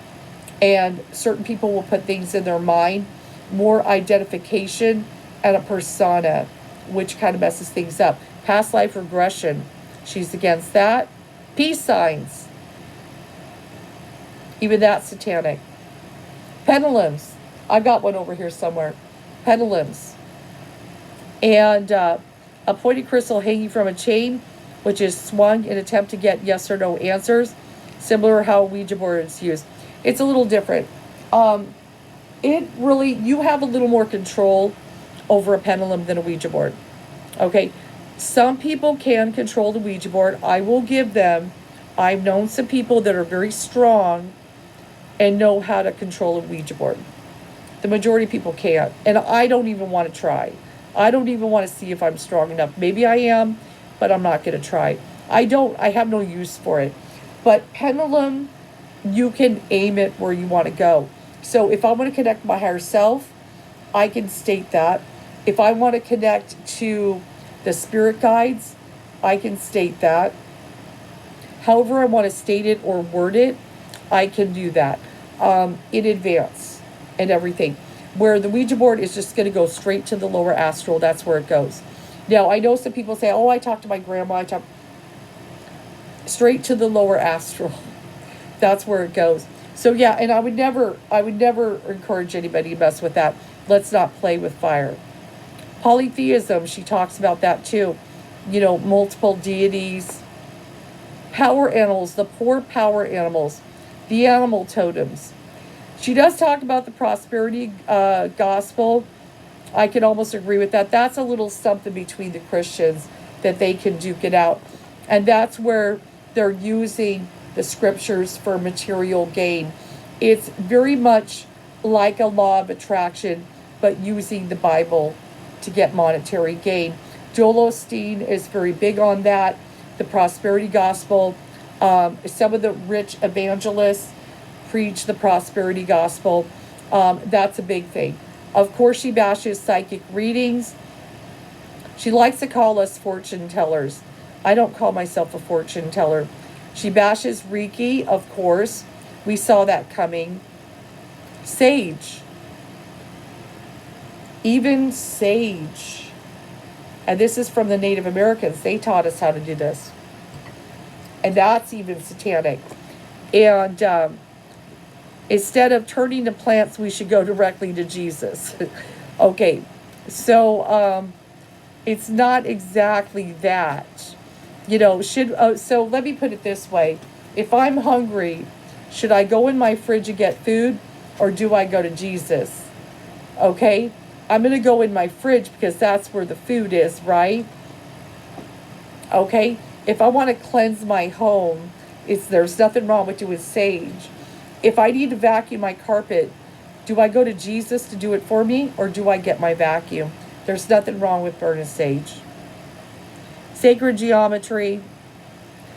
and certain people will put things in their mind, more identification and a persona, which kind of messes things up. Past life regression, she's against that. Peace signs, even that's satanic. Pendulums, I've got one over here somewhere. Pendulums. And a pointed crystal hanging from a chain, which is swung in attempt to get yes or no answers. Similar how Ouija board is used. It's a little different. You have a little more control over a pendulum than a Ouija board. Okay, some people can control the Ouija board. I will give them. I've known some people that are very strong and know how to control a Ouija board. The majority of people can't, and I don't even want to try. I don't even want to see if I'm strong enough. Maybe I am, but I'm not going to try. I have no use for it. But pendulum, you can aim it where you want to go. So if I want to connect my higher self, I can state that. If I want to connect to the spirit guides, I can state that. However I want to state it or word it, I can do that in advance and everything. Where the Ouija board is just going to go straight to the lower astral, that's where it goes. Now, I know some people say, oh, I talked to my grandma, straight to the lower astral. That's where it goes. So yeah, and I would never encourage anybody to mess with that. Let's not play with fire. Polytheism, she talks about that too. Multiple deities. Power animals, the poor power animals, the animal totems. She does talk about the prosperity gospel. I can almost agree with that. That's a little something between the Christians that they can duke it out. And that's where they're using the scriptures for material gain. It's very much like a law of attraction, but using the Bible to get monetary gain. Joel Osteen is very big on that. The prosperity gospel. Some of the rich evangelists preach the prosperity gospel. That's a big thing. Of course, she bashes psychic readings. She likes to call us fortune tellers. I don't call myself a fortune teller. She bashes Reiki, of course. We saw that coming. Sage. Even sage. And this is from the Native Americans. They taught us how to do this. And that's even satanic. And instead of turning to plants, we should go directly to Jesus. Okay, so it's not exactly that. So let me put it this way. If I'm hungry, should I go in my fridge and get food, or do I go to Jesus? Okay, I'm going to go in my fridge because that's where the food is, right? Okay, if I want to cleanse my home, there's nothing wrong with doing sage. If I need to vacuum my carpet, do I go to Jesus to do it for me, or do I get my vacuum? There's nothing wrong with burning sage. Sacred geometry.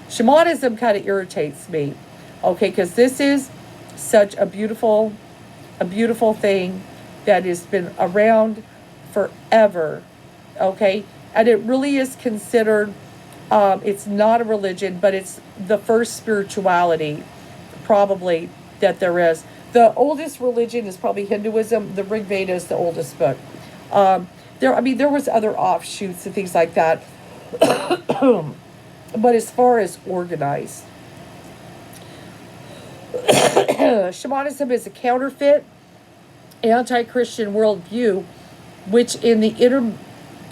Shamanism kind of irritates me. Okay, because this is such a beautiful thing that has been around forever. Okay, and it really is considered, it's not a religion, but it's the first spirituality, probably, that there is. The oldest religion is probably Hinduism. The Rig Veda is the oldest book. There was other offshoots and things like that. But as far as organized, shamanism is a counterfeit, anti-Christian worldview, which in the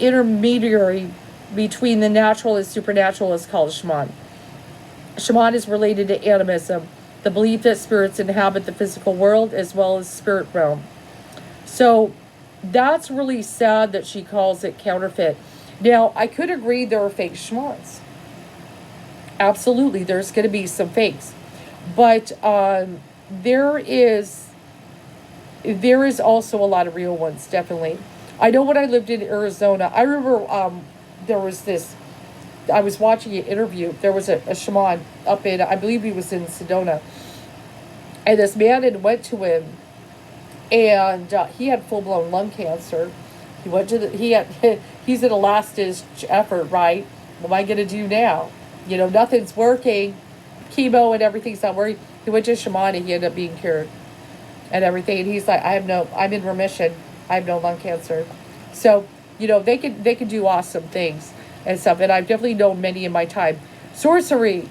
intermediary between the natural and supernatural is called a shaman. Shaman is related to animism, the belief that spirits inhabit the physical world as well as spirit realm. So that's really sad that she calls it counterfeit. Now, I could agree there are fake shamans. Absolutely, there's going to be some fakes. But there is also a lot of real ones, definitely. I know when I lived in Arizona, I remember there was this, I was watching an interview. There was a shaman up in, I believe he was in Sedona. And this man had went to him, and he had full-blown lung cancer. He went to he's at a last-ditch effort, right? What am I going to do now? Nothing's working. Chemo and everything's not working. He went to a shaman and he ended up being cured and everything. And he's like, I'm in remission. I have no lung cancer. So, they could do awesome things and stuff. And I've definitely known many in my time. Sorcery.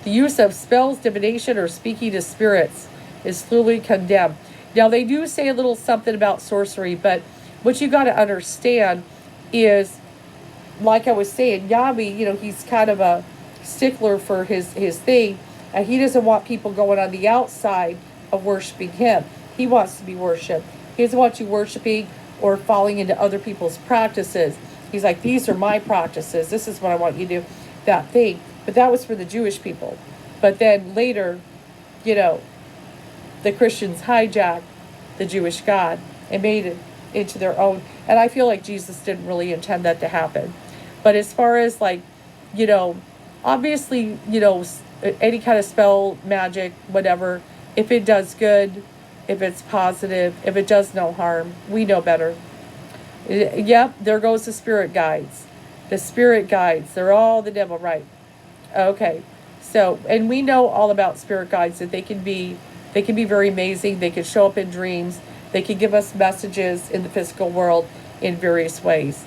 The use of spells, divination, or speaking to spirits is clearly condemned. Now, they do say a little something about sorcery, but what you got to understand is, like I was saying, Yahweh, he's kind of a stickler for his thing, and he doesn't want people going on the outside of worshiping him. He wants to be worshipped. He doesn't want you worshiping or falling into other people's practices. He's like, these are my practices. This is what I want you to do, that thing. But that was for the Jewish people. But then later, the Christians hijacked the Jewish God and made it into their own. And I feel like Jesus didn't really intend that to happen. But as far as obviously, any kind of spell, magic, whatever, if it does good, if it's positive, if it does no harm, we know better. Yep, there goes the spirit guides. The spirit guides, they're all the devil, right? Okay, so, and we know all about spirit guides, that they can be very amazing. They can show up in dreams. They can give us messages in the physical world in various ways.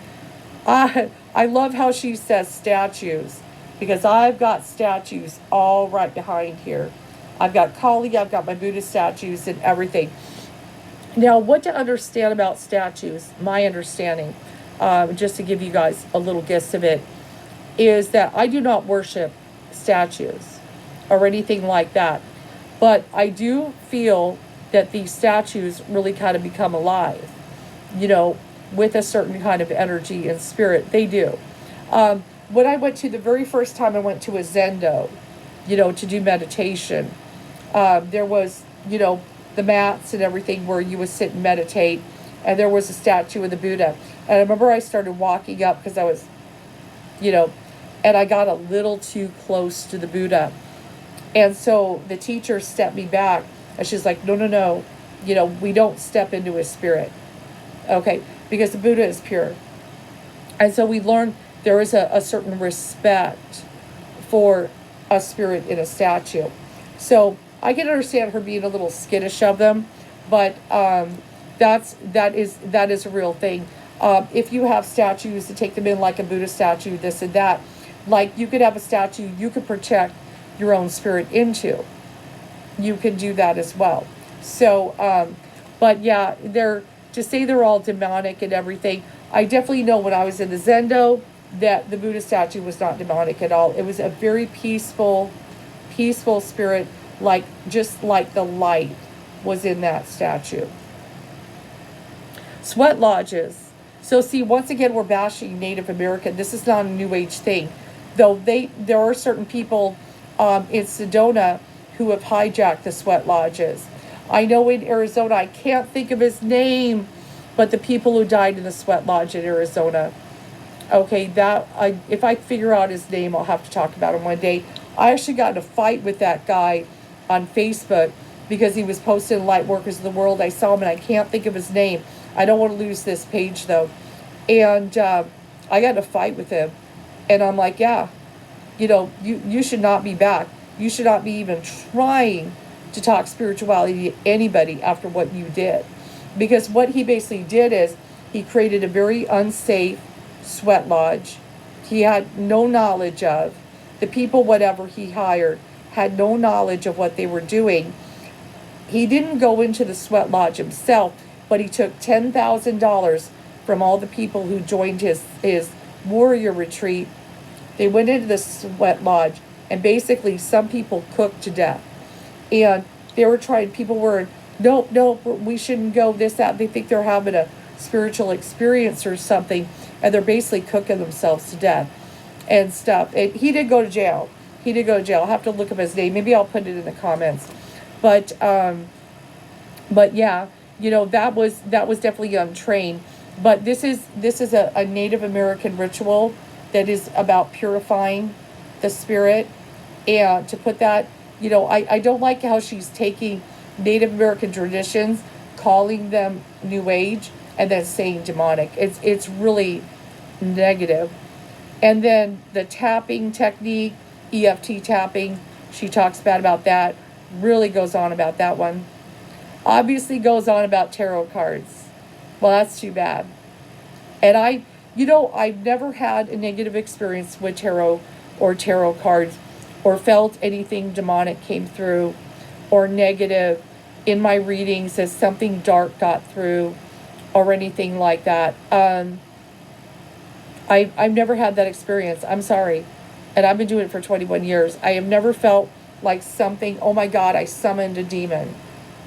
I love how she says statues, because I've got statues all right behind here. I've got Kali, I've got my Buddha statues and everything. Now, what to understand about statues, my understanding, just to give you guys a little gist of it, is that I do not worship statues or anything like that. But I do feel that these statues really kind of become alive, with a certain kind of energy and spirit. They do. When I went to, the very first time I went to a Zendo, to do meditation, there was, the mats and everything where you would sit and meditate, and there was a statue of the Buddha. And I remember I started walking up because I was, and I got a little too close to the Buddha. And so the teacher stepped me back, and she's like, no, we don't step into his spirit. Okay, because the Buddha is pure. And so we learned there is a certain respect for a spirit in a statue. So I can understand her being a little skittish of them, but that is a real thing. If you have statues to take them in, like a Buddha statue, this and that, like you could have a statue you could project your own spirit into. You can do that as well. So, but yeah, they're to say they're all demonic and everything. I definitely know when I was in the Zendo that the Buddha statue was not demonic at all. It was a very peaceful spirit, like just like the light was in that statue. Sweat lodges. So see, once again, we're bashing Native American. This is not a New Age thing, though. There are certain people in Sedona who have hijacked the sweat lodges. I know in Arizona, I can't think of his name, but the people who died in the sweat lodge in Arizona. Okay, if I figure out his name, I'll have to talk about him one day. I actually got in a fight with that guy on Facebook because he was posting Light Workers of the World. I saw him and I can't think of his name. I don't want to lose this page though. And I got in a fight with him. And I'm like, yeah, you should not be back. You should not be even trying to talk spirituality to anybody after what you did. Because what he basically did is he created a very unsafe sweat lodge. He had no knowledge of. The people, whatever he hired, had no knowledge of what they were doing. He didn't go into the sweat lodge himself, but he took $10,000 from all the people who joined his warrior retreat. They went into the sweat lodge, and basically some people cooked to death. And they were trying, people were, nope, we shouldn't go, this, that. They think they're having a spiritual experience or something, and they're basically cooking themselves to death and stuff. And he did go to jail. I'll have to look up his name. Maybe I'll put it in the comments. But yeah, that was definitely untrained. But this is a Native American ritual that is about purifying the spirit. And to put that, I don't like how she's taking Native American traditions, calling them New Age, and then saying demonic. It's really negative. And then the tapping technique, EFT tapping, she talks bad about that, really goes on about that one. Obviously goes on about tarot cards. Well, that's too bad. And I've never had a negative experience with tarot or tarot cards, or felt anything demonic came through or negative in my readings as something dark got through or anything like that. I've never had that experience. I'm sorry. And I've been doing it for 21 years. I have never felt like something, oh my God, I summoned a demon.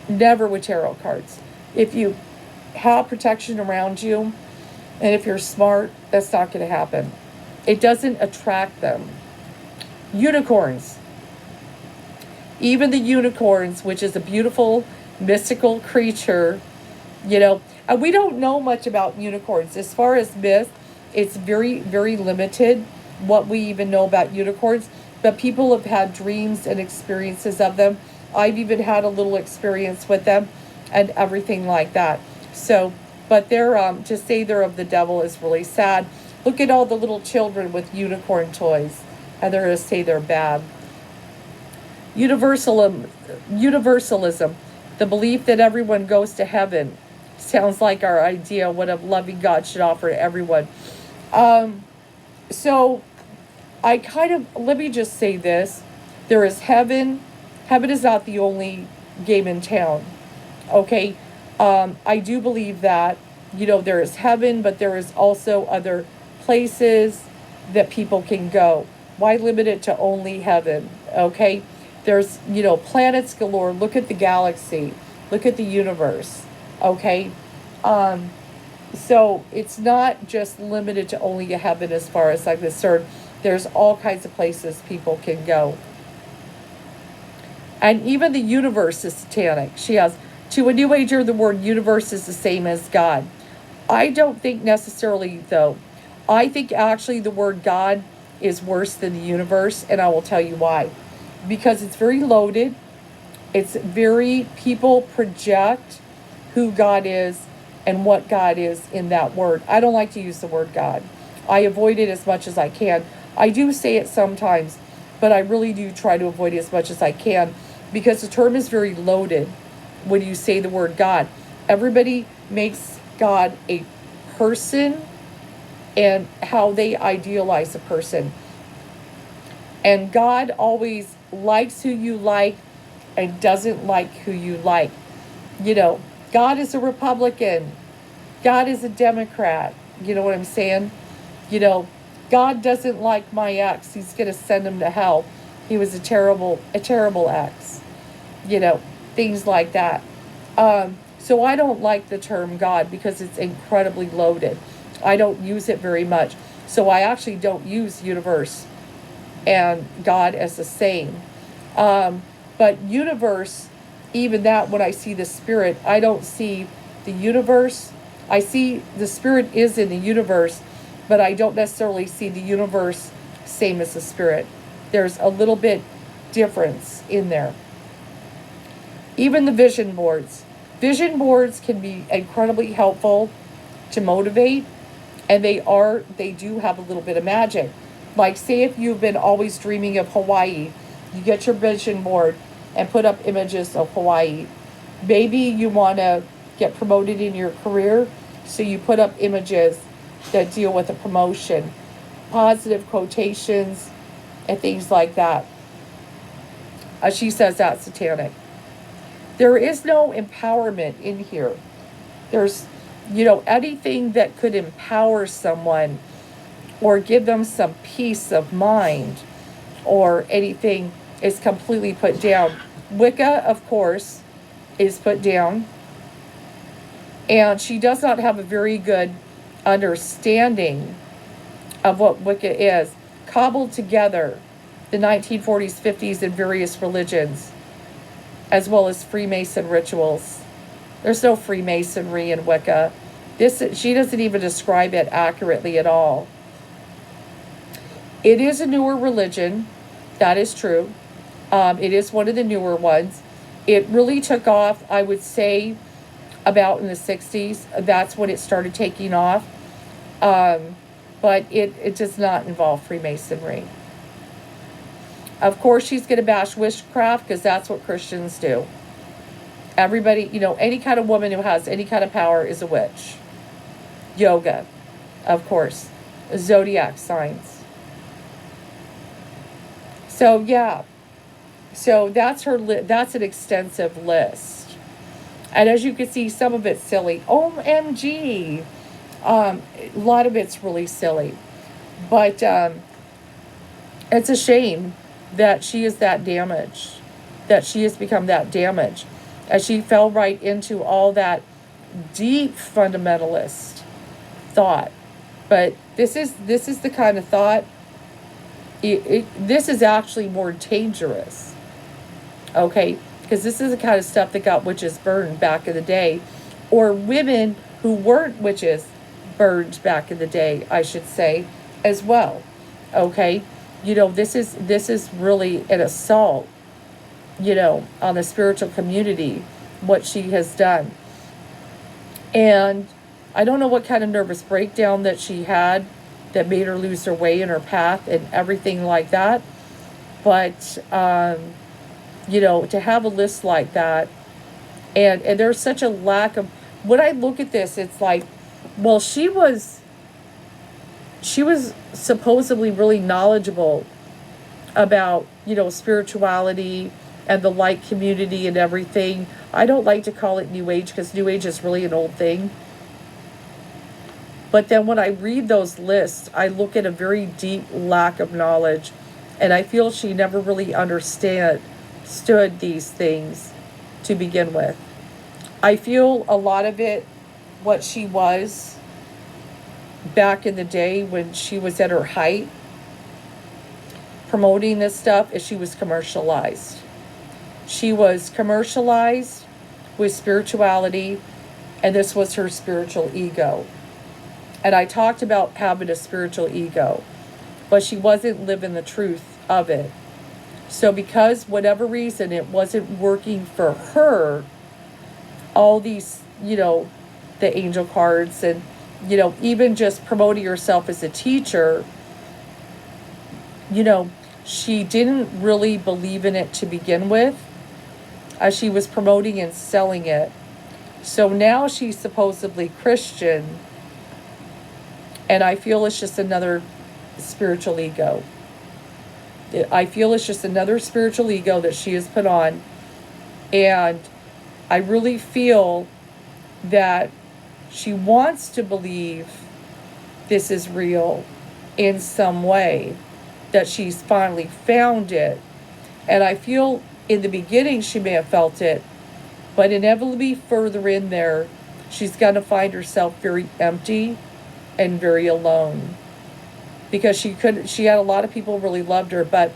Never with tarot cards. If you have protection around you, and if you're smart, that's not going to happen. It doesn't attract them. Unicorns. Even the unicorns, which is a beautiful, mystical creature, and we don't know much about unicorns. As far as myth, it's very, very limited what we even know about unicorns, but people have had dreams and experiences of them. I've even had a little experience with them and everything like that. So, but they're, to say they're of the devil is really sad. Look at all the little children with unicorn toys, and they're going to say they're bad. Universalism, the belief that everyone goes to heaven, sounds like our idea what a loving God should offer to everyone. So I let me just say this. There is heaven. Heaven is not the only game in town. Okay. I do believe that, there is heaven, but there is also other places that people can go. Why limit it to only heaven? Okay. There's, planets galore. Look at the galaxy. Look at the universe. Okay. So it's not just limited to only a heaven as far as I'm concerned. There's all kinds of places people can go. And even the universe is satanic. She has, to a New Ager, the word universe is the same as God. I don't think necessarily, though. I think actually the word God is worse than the universe, and I will tell you why. Because it's very loaded. People project who God is and what God is in that word. I don't like to use the word God. I avoid it as much as I can. I do say it sometimes, but I really do try to avoid it as much as I can because the term is very loaded when you say the word God. Everybody makes God a person and how they idealize a person. And God always likes who you like and doesn't like who you like. You know, God is a Republican. God is a Democrat. You know what I'm saying? You know, God doesn't like my ex. He's going to send him to hell. He was a terrible ex. You know, things like that. So I don't like the term God because it's incredibly loaded. I don't use it very much. So I actually don't use universe and God as the same. But universe, even that, when I see the spirit, I don't see the universe. I see the spirit is in the universe, but I don't necessarily see the universe same as the spirit. There's a little bit difference in there. Even the vision boards. Vision boards can be incredibly helpful to motivate, and they do have a little bit of magic. Like, say if you've been always dreaming of Hawaii, you get your vision board and put up images of Hawaii. Maybe you want to get promoted in your career, so you put up images that deal with a promotion, positive quotations, and things like that. She says that's satanic. There is no empowerment in here. There's, anything that could empower someone or give them some peace of mind or anything is completely put down. Wicca, of course, is put down. And she does not have a very good understanding of what Wicca is. Cobbled together the 1940s, 50s, and various religions, as well as Freemason rituals. There's no Freemasonry in Wicca. She doesn't even describe it accurately at all. It is a newer religion. That is true. It is one of the newer ones. It really took off, I would say, about in the 60s. That's when it started taking off. But it does not involve Freemasonry. Of course, she's going to bash witchcraft because that's what Christians do. Everybody, any kind of woman who has any kind of power is a witch. Yoga, of course. Zodiac signs. So, yeah. So that's that's an extensive list. And as you can see, some of it's silly. OMG. A lot of it's really silly. But it's a shame that she is that damaged. That she has become that damaged. As she fell right into all that deep fundamentalist thought. But this is the kind of thought. This is actually more dangerous. Okay? Because this is the kind of stuff that got witches burned back in the day. Or women who weren't witches burned back in the day, I should say, as well. Okay? This is really an assault, on the spiritual community, what she has done. And I don't know what kind of nervous breakdown that she had that made her lose her way in her path and everything like that. But, to have a list like that, and there's such a lack of, when I look at this, it's like, well, she was supposedly really knowledgeable about, spirituality and the light community and everything. I don't like to call it New Age because New Age is really an old thing. But then when I read those lists, I look at a very deep lack of knowledge. And I feel she never really understood these things to begin with. I feel a lot of it, what she was back in the day when she was at her height, promoting this stuff, is she was commercialized. She was commercialized with spirituality, and this was her spiritual ego. And I talked about having a spiritual ego, but she wasn't living the truth of it. So because whatever reason it wasn't working for her, all these, the angel cards and You know, even just promoting herself as a teacher, you know, she didn't really believe in it to begin with, as she was promoting and selling it. So now she's supposedly Christian, and I feel it's just another spiritual ego. I feel it's just another spiritual ego that she has put on. And I really feel that she wants to believe this is real in some way, that she's finally found it. And I feel in the beginning she may have felt it, but inevitably further in there, she's going to find herself very empty and very alone. Because she had a lot of people really loved her, but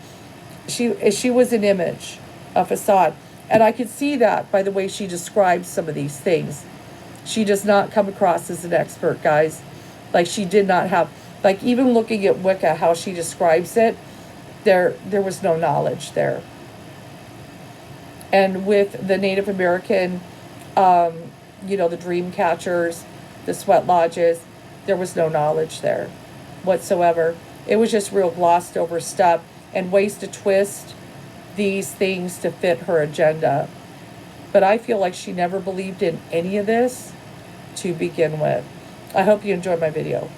she was an image, a facade. And I could see that by the way she describes some of these things. She does not come across as an expert, guys. Like, she did not have, like, even looking at Wicca, how she describes it, there was no knowledge there. And with the Native American, you know, the dream catchers, the sweat lodges, there was no knowledge there whatsoever. It was just real glossed over stuff and ways to twist these things to fit her agenda. But I feel like she never believed in any of this to begin with. I hope you enjoyed my video.